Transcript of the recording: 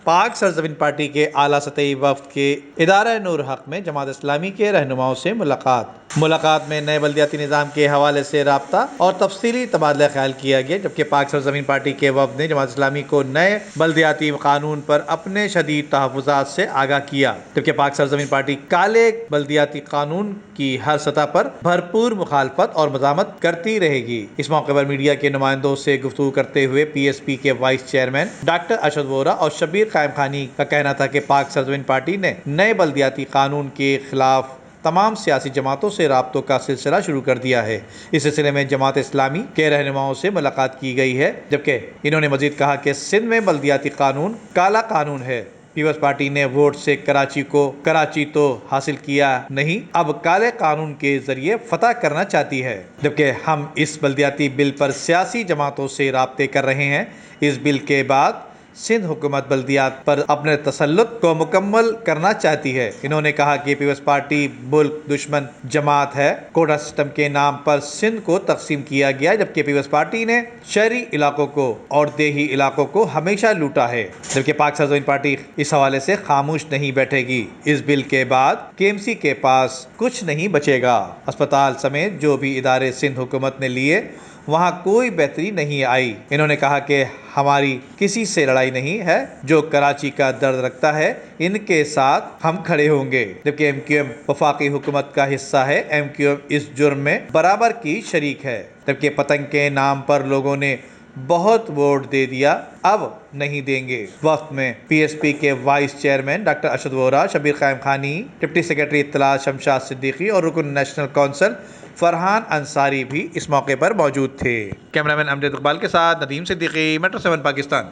پاک سرزمین پارٹی کے اعلیٰ سطحی وفد کے ادارہ نور حق میں جماعت اسلامی کے رہنماؤں سے ملاقات میں نئے بلدیاتی نظام کے حوالے سے رابطہ اور تفصیلی تبادلہ خیال کیا گیا، جبکہ پاک سرزمین پارٹی کے وفد نے جماعت اسلامی کو نئے بلدیاتی قانون پر اپنے شدید تحفظات سے آگاہ کیا، جبکہ پاک سرزمین پارٹی کالے بلدیاتی قانون کی ہر سطح پر بھرپور مخالفت اور مزاحمت کرتی رہے گی۔ اس موقع پر میڈیا کے نمائندوں سے گفتگو کرتے ہوئے پی ایس پی کے وائس چیئرمین ڈاکٹر ارشد وورا اور شبیر قائم خانی کا کہنا تھا کہ پاک سرزمین پارٹی نے نئے بلدیاتی قانون کے خلاف تمام سیاسی جماعتوں سے رابطوں کا سلسلہ شروع کر دیا ہے۔ اس سلسلے میں جماعت اسلامی کے رہنماؤں سے ملاقات کی گئی ہے، جبکہ انہوں نے مزید کہا کہ سندھ میں بلدیاتی قانون کالا قانون ہے۔ پیپلز پارٹی نے ووٹ سے کراچی تو حاصل کیا نہیں، اب کالے قانون کے ذریعے فتح کرنا چاہتی ہے، جبکہ ہم اس بلدیاتی بل پر سیاسی جماعتوں سے رابطے کر رہے ہیں۔ اس بل کے بعد سندھ حکومت بلدیات پر اپنے تسلط کو مکمل کرنا چاہتی ہے۔ انہوں نے کہا کہ پیپلز پارٹی ملک دشمن جماعت ہے۔ کوٹا سسٹم کے نام پر سندھ کو تقسیم کیا گیا، جبکہ پیپلز پارٹی نے شہری علاقوں کو اور دیہی علاقوں کو ہمیشہ لوٹا ہے، جبکہ پاک سرزمین پارٹی اس حوالے سے خاموش نہیں بیٹھے گی۔ اس بل کے بعد کے ایم سی کے پاس کچھ نہیں بچے گا۔ اسپتال سمیت جو بھی ادارے سندھ حکومت نے لیے، وہاں کوئی بہتری نہیں آئی۔ انہوں نے کہا کہ ہماری کسی سے لڑائی نہیں ہے، جو کراچی کا درد رکھتا ہے ان کے ساتھ ہم کھڑے ہوں گے، جبکہ ایم کیو ایم وفاقی حکومت کا حصہ ہے۔ ایم کیو ایم اس جرم میں برابر کی شریک ہے، جبکہ پتنگ کے نام پر لوگوں نے بہت ووٹ دے دیا، اب نہیں دیں گے۔ وفد میں پی ایس پی کے وائس چیئرمین ڈاکٹر ارشد وورا، شبیر قائم خانی، ڈپٹی سیکرٹری اطلاعات شمشاد صدیقی اور رکن نیشنل کونسل فرحان انصاری بھی اس موقع پر موجود تھے۔ کیمرامین امجد اقبال کے ساتھ ندیم صدیقی، میٹرو 7 پاکستان۔